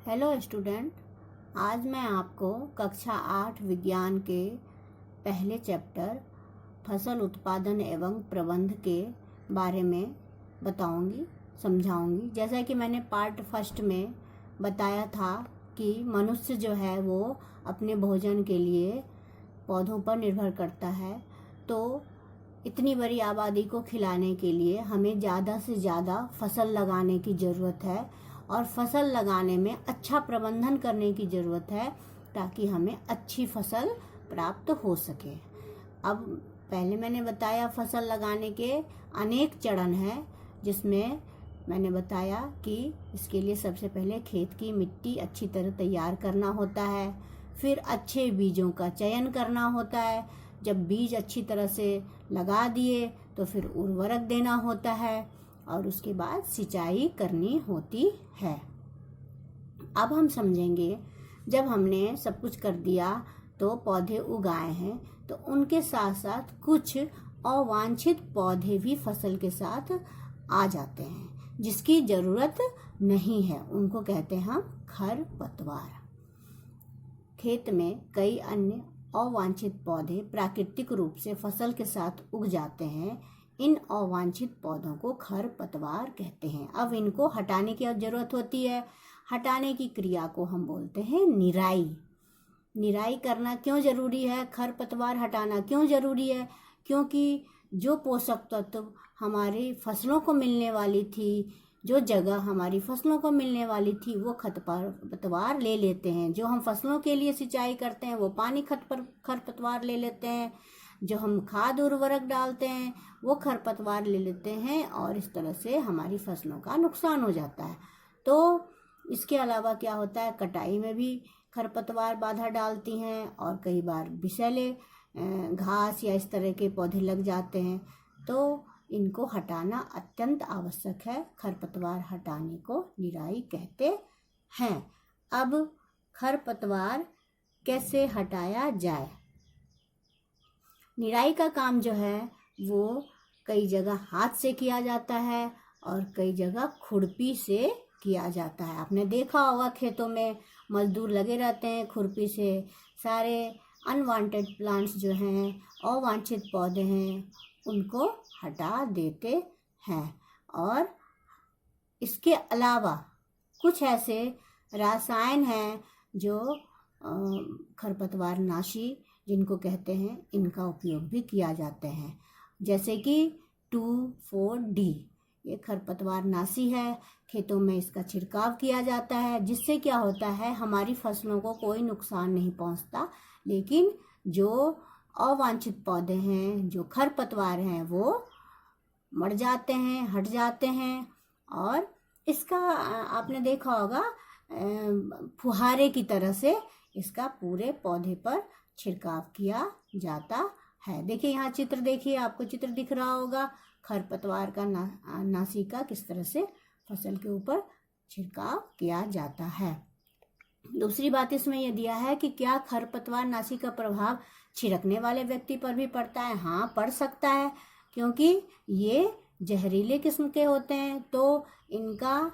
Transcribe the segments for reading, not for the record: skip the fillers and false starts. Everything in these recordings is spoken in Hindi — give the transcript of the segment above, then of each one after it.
हेलो स्टूडेंट, आज मैं आपको कक्षा 8 विज्ञान के पहले चैप्टर फसल उत्पादन एवं प्रबंध के बारे में बताऊंगी, समझाऊंगी। जैसा कि मैंने पार्ट फर्स्ट में बताया था कि मनुष्य जो है वो अपने भोजन के लिए पौधों पर निर्भर करता है, तो इतनी बड़ी आबादी को खिलाने के लिए हमें ज़्यादा से ज़्यादा फसल लगाने की ज़रूरत है और फसल लगाने में अच्छा प्रबंधन करने की ज़रूरत है ताकि हमें अच्छी फसल प्राप्त हो सके। अब पहले मैंने बताया फसल लगाने के अनेक चरण हैं, जिसमें मैंने बताया कि इसके लिए सबसे पहले खेत की मिट्टी अच्छी तरह तैयार करना होता है, फिर अच्छे बीजों का चयन करना होता है। जब बीज अच्छी तरह से लगा दिए तो फिर उर्वरक देना होता है और उसके बाद सिंचाई करनी होती है। अब हम समझेंगे, जब हमने सब कुछ कर दिया तो पौधे उगाए हैं, तो उनके साथ साथ कुछ अवांछित पौधे भी फसल के साथ आ जाते हैं जिसकी जरूरत नहीं है, उनको कहते हैं हम खरपतवार। खेत में कई अन्य अवांछित पौधे प्राकृतिक रूप से फसल के साथ उग जाते हैं। इन अवांछित पौधों को खरपतवार कहते हैं। अब इनको हटाने की जरूरत होती है। हटाने की क्रिया को हम बोलते हैं निराई। निराई करना क्यों जरूरी है, खरपतवार हटाना क्यों जरूरी है? क्योंकि जो पोषक तत्व हमारी फसलों को मिलने वाली थी, जो जगह हमारी फसलों को मिलने वाली थी, वो खरपतवार ले लेते हैं। जो हम फसलों के लिए सिंचाई करते हैं वो पानी खरपतवार ले लेते हैं। जो हम खाद उर्वरक डालते हैं वो खरपतवार ले लेते हैं और इस तरह से हमारी फसलों का नुकसान हो जाता है। तो इसके अलावा क्या होता है, कटाई में भी खरपतवार बाधा डालती हैं और कई बार विषैले घास या इस तरह के पौधे लग जाते हैं, तो इनको हटाना अत्यंत आवश्यक है। खरपतवार हटाने को निराई कहते हैं। अब खरपतवार कैसे हटाया जाए? निराई का काम जो है वो कई जगह हाथ से किया जाता है और कई जगह खुरपी से किया जाता है। आपने देखा होगा खेतों में मजदूर लगे रहते हैं, खुरपी से सारे अनवांटेड प्लांट्स जो हैं, अवांछित पौधे हैं, उनको हटा देते हैं। और इसके अलावा कुछ ऐसे रसायन हैं जो खरपतवार नाशी जिनको कहते हैं, इनका उपयोग भी किया जाता है, जैसे कि 2,4-D। ये खरपतवार नाशी है। खेतों में इसका छिड़काव किया जाता है, जिससे क्या होता है, हमारी फसलों को कोई नुकसान नहीं पहुंचता, लेकिन जो अवांछित पौधे हैं, जो खरपतवार हैं, वो मर जाते हैं, हट जाते हैं। और इसका आपने देखा होगा फुहारे की तरह से इसका पूरे पौधे पर छिड़काव किया जाता है। देखिए यहाँ चित्र, देखिए आपको चित्र दिख रहा होगा खरपतवार का नाशी का किस तरह से फसल के ऊपर छिड़काव किया जाता है। दूसरी बात इसमें यह दिया है कि क्या खरपतवार नाशी का प्रभाव छिड़कने वाले व्यक्ति पर भी पड़ता है? हाँ, पड़ सकता है, क्योंकि ये जहरीले किस्म के होते हैं, तो इनका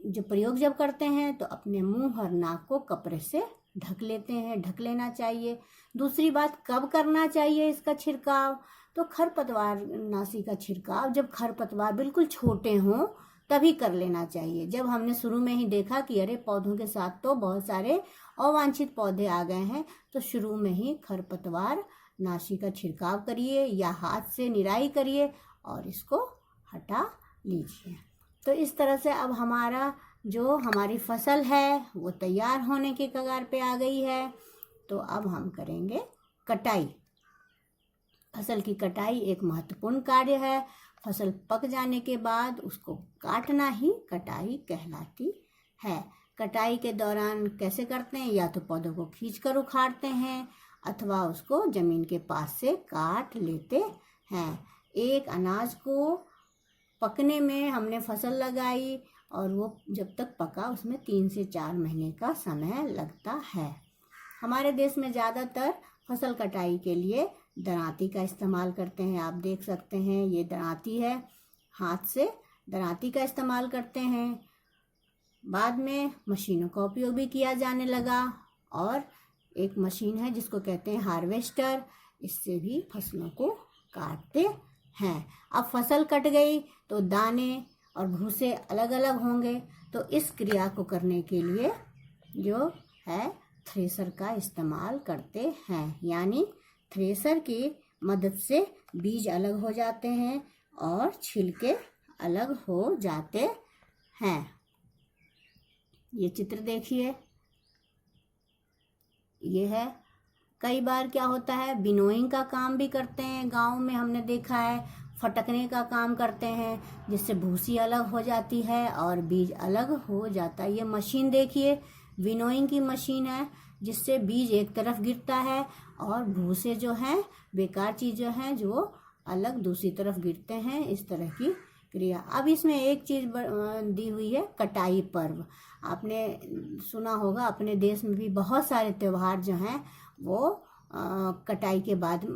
जो प्रयोग जब करते हैं तो अपने मुंह और नाक को कपड़े से ढक लेते हैं, ढक लेना चाहिए। दूसरी बात, कब करना चाहिए इसका छिड़काव? तो खरपतवार नाशी का छिड़काव जब खरपतवार बिल्कुल छोटे हों तभी कर लेना चाहिए। जब हमने शुरू में ही देखा कि अरे पौधों के साथ तो बहुत सारे अवांछित पौधे आ गए हैं, तो शुरू में ही खरपतवार नाशी का छिड़काव करिए या हाथ से निराई करिए और इसको हटा लीजिए। तो इस तरह से अब हमारी फसल है वो तैयार होने के कगार पे आ गई है। तो अब हम करेंगे कटाई। फसल की कटाई एक महत्वपूर्ण कार्य है। फसल पक जाने के बाद उसको काटना ही कटाई कहलाती है। कटाई के दौरान कैसे करते हैं? या तो पौधों को खींचकर उखाड़ते हैं अथवा उसको जमीन के पास से काट लेते हैं। एक अनाज को पकने में हमने फसल लगाई और वो जब तक पका उसमें 3 से 4 महीने का समय लगता है। हमारे देश में ज़्यादातर फसल कटाई के लिए दरांती का इस्तेमाल करते हैं। आप देख सकते हैं ये दरांती है, हाथ से दरांती का इस्तेमाल करते हैं। बाद में मशीनों का उपयोग भी किया जाने लगा और एक मशीन है जिसको कहते हैं हार्वेस्टर, इससे भी फसलों को काटते हैं। अब फसल कट गई तो दाने और भूसे अलग अलग होंगे, तो इस क्रिया को करने के लिए जो है थ्रेसर का इस्तेमाल करते हैं। यानी थ्रेसर की मदद से बीज अलग हो जाते हैं और छिलके अलग हो जाते हैं। ये चित्र देखिए, ये है। कई बार क्या होता है, विनोइंग का काम भी करते हैं, गांव में हमने देखा है। फटकने का काम करते हैं जिससे भूसी अलग हो जाती है और बीज अलग हो जाता है। ये मशीन देखिए, विनोइंग की मशीन है जिससे बीज एक तरफ गिरता है और भूसे जो हैं, बेकार चीज़ें हैं, जो अलग दूसरी तरफ गिरते हैं। इस तरह की क्रिया। अब इसमें एक चीज़ दी हुई है, कटाई पर्व। आपने सुना होगा, अपने देश में भी बहुत सारे त्यौहार जो हैं वो कटाई के बाद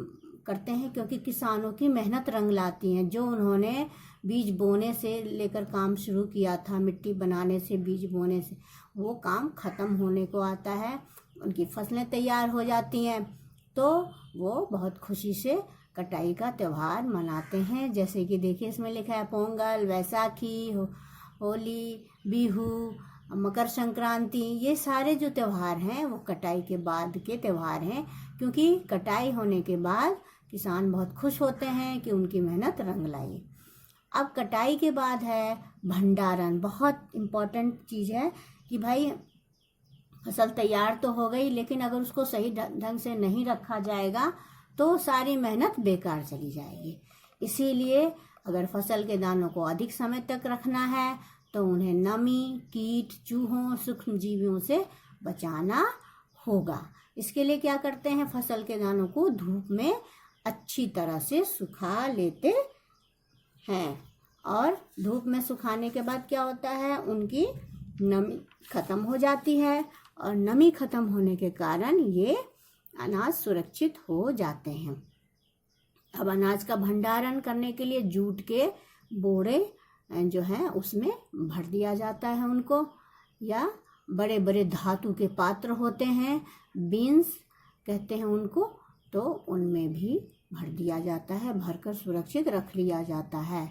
करते हैं, क्योंकि किसानों की मेहनत रंग लाती हैं। जो उन्होंने बीज बोने से लेकर काम शुरू किया था, मिट्टी बनाने से, बीज बोने से, वो काम ख़त्म होने को आता है, उनकी फसलें तैयार हो जाती हैं, तो वो बहुत खुशी से कटाई का त्यौहार मनाते हैं। जैसे कि देखिए, इसमें लिखा है पोंगल, वैसाखी, होली, बिहू, मकर संक्रांति। ये सारे जो त्यौहार हैं वो कटाई के बाद के त्यौहार हैं, क्योंकि कटाई होने के बाद किसान बहुत खुश होते हैं कि उनकी मेहनत रंग लाई। अब कटाई के बाद है भंडारण। बहुत इम्पोर्टेंट चीज़ है कि भाई फसल तैयार तो हो गई, लेकिन अगर उसको सही ढंग से नहीं रखा जाएगा तो सारी मेहनत बेकार चली जाएगी। इसीलिए अगर फसल के दानों को अधिक समय तक रखना है तो उन्हें नमी, कीट, चूहों, सूक्ष्म जीवियों से बचाना होगा। इसके लिए क्या करते हैं, फसल के दानों को धूप में अच्छी तरह से सुखा लेते हैं, और धूप में सुखाने के बाद क्या होता है, उनकी नमी खत्म हो जाती है, और नमी खत्म होने के कारण ये अनाज सुरक्षित हो जाते हैं। अब अनाज का भंडारण करने के लिए जूट के बोरे जो हैं उसमें भर दिया जाता है उनको, या बड़े बड़े धातु के पात्र होते हैं, बीन्स कहते हैं उनको, तो उनमें भी भर दिया जाता है, भरकर सुरक्षित रख लिया जाता है।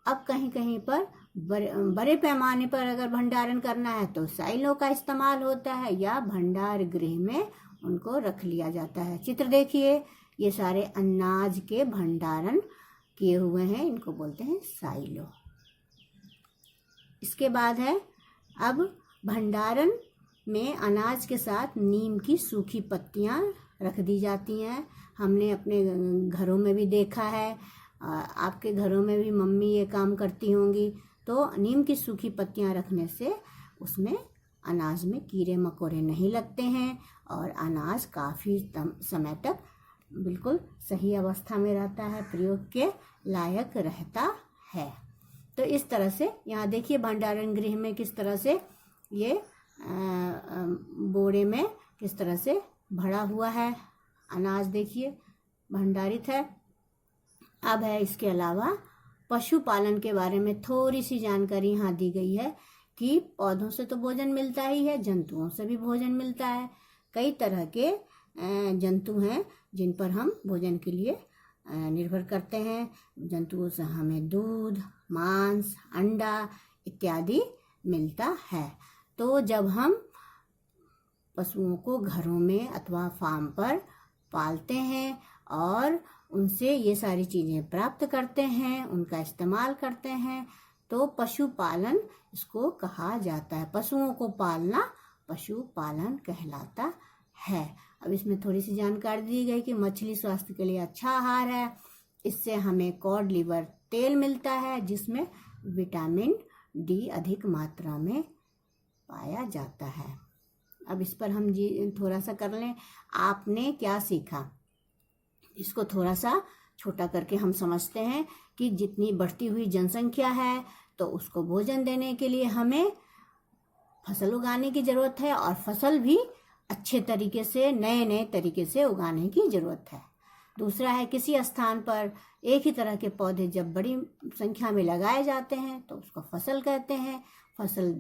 अब कहीं कहीं पर बड़े पैमाने पर अगर भंडारण करना है तो साइलों का इस्तेमाल होता है, या भंडार गृह में उनको रख लिया जाता है। चित्र देखिए, ये सारे अनाज के भंडारण किए हुए हैं, इनको बोलते हैं साइलो। इसके बाद है, अब भंडारण में अनाज के साथ नीम की सूखी पत्तियां रख दी जाती हैं। हमने अपने घरों में भी देखा है, आपके घरों में भी मम्मी ये काम करती होंगी। तो नीम की सूखी पत्तियां रखने से उसमें अनाज में कीड़े मकोड़े नहीं लगते हैं और अनाज काफ़ी समय तक बिल्कुल सही अवस्था में रहता है, प्रयोग के लायक रहता है। तो इस तरह से यहाँ देखिए भंडारण गृह में किस तरह से ये बोरे में किस तरह से भरा हुआ है अनाज, देखिए भंडारित है। अब है इसके अलावा पशुपालन के बारे में थोड़ी सी जानकारी यहाँ दी गई है कि पौधों से तो भोजन मिलता ही है, जंतुओं से भी भोजन मिलता है। कई तरह के जंतु हैं जिन पर हम भोजन के लिए निर्भर करते हैं। जंतुओं से हमें दूध, मांस, अंडा इत्यादि मिलता है। तो जब हम पशुओं को घरों में अथवा फार्म पर पालते हैं और उनसे ये सारी चीज़ें प्राप्त करते हैं, उनका इस्तेमाल करते हैं, तो पशुपालन इसको कहा जाता है। पशुओं को पालना पशुपालन कहलाता है। अब इसमें थोड़ी सी जानकारी दी गई कि मछली स्वास्थ्य के लिए अच्छा आहार है। इससे हमें कॉड लिवर तेल मिलता है जिसमें विटामिन डी अधिक मात्रा में पाया जाता है। अब इस पर हम थोड़ा सा कर लें, आपने क्या सीखा, इसको थोड़ा सा छोटा करके हम समझते हैं कि जितनी बढ़ती हुई जनसंख्या है तो उसको भोजन देने के लिए हमें फसल उगाने की ज़रूरत है, और फसल भी अच्छे तरीके से, नए नए तरीके से उगाने की ज़रूरत है। दूसरा है, किसी स्थान पर एक ही तरह के पौधे जब बड़ी संख्या में लगाए जाते हैं तो उसको फसल कहते हैं। फसल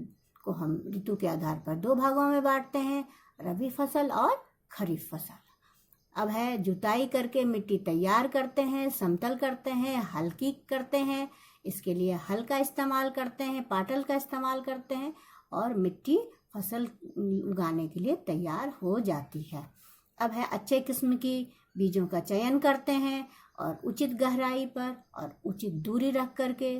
को हम ऋतु के आधार पर 2 भागों में बांटते हैं, रबी फसल और खरीफ फसल। अब है जुताई करके मिट्टी तैयार करते हैं, समतल करते हैं, हल्की करते हैं। इसके लिए हल का इस्तेमाल करते हैं, पाटल का इस्तेमाल करते हैं और मिट्टी फसल उगाने के लिए तैयार हो जाती है। अब है अच्छे किस्म की बीजों का चयन करते हैं और उचित गहराई पर और उचित दूरी रख करके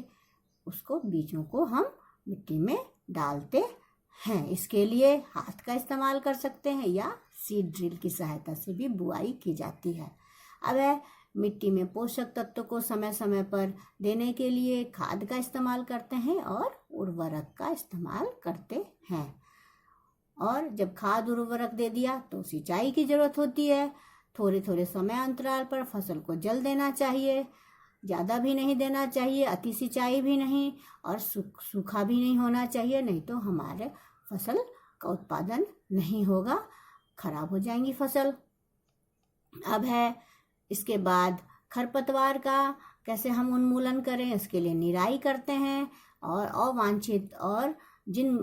उसको बीजों को हम मिट्टी में डालते हैं। इसके लिए हाथ का इस्तेमाल कर सकते हैं या सीड ड्रिल की सहायता से भी बुआई की जाती है। अब है मिट्टी में पोषक तत्व को समय समय पर देने के लिए खाद का इस्तेमाल करते हैं और उर्वरक का इस्तेमाल करते हैं। और जब खाद उर्वरक दे दिया तो सिंचाई की जरूरत होती है। थोड़े थोड़े समय अंतराल पर फसल को जल देना चाहिए, ज़्यादा भी नहीं देना चाहिए, अति सिंचाई भी नहीं और सूखा भी नहीं होना चाहिए, नहीं तो हमारे फसल का उत्पादन नहीं होगा, खराब हो जाएंगी फसल। अब है इसके बाद खरपतवार का कैसे हम उन्मूलन करें, इसके लिए निराई करते हैं और अवांछित और जिन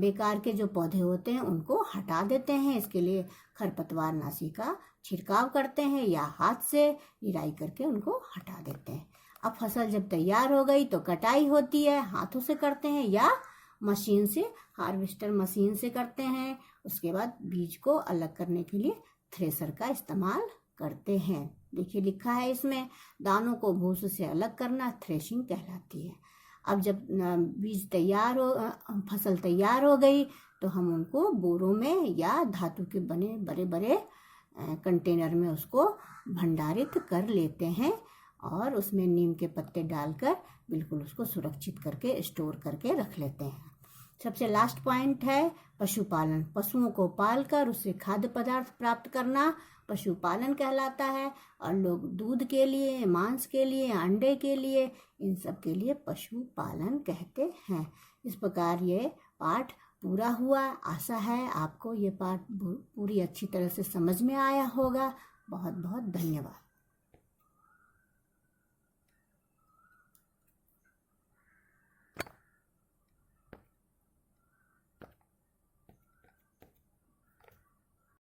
बेकार के जो पौधे होते हैं उनको हटा देते हैं। इसके लिए खरपतवार नाशी का छिड़काव करते हैं या हाथ से निराई करके उनको हटा देते हैं। अब फसल जब तैयार हो गई तो कटाई होती है, हाथों से करते हैं या मशीन से, हार्वेस्टर मशीन से करते हैं। उसके बाद बीज को अलग करने के लिए थ्रेसर का इस्तेमाल करते हैं। देखिए लिखा है इसमें, दानों को भूसे से अलग करना थ्रेशिंग कहलाती है। अब जब बीज तैयार हो, फसल तैयार हो गई तो हम उनको बोरों में या धातु के बने बड़े बड़े कंटेनर में उसको भंडारित कर लेते हैं और उसमें नीम के पत्ते डालकर बिल्कुल उसको सुरक्षित करके स्टोर करके रख लेते हैं। सबसे लास्ट पॉइंट है पशुपालन। पशुओं को पालकर उससे खाद्य पदार्थ प्राप्त करना पशुपालन कहलाता है और लोग दूध के लिए, मांस के लिए, अंडे के लिए, इन सब के लिए पशुपालन कहते हैं। इस प्रकार ये पाठ पूरा हुआ। आशा है आपको ये पाठ पूरी अच्छी तरह से समझ में आया होगा। बहुत बहुत धन्यवाद।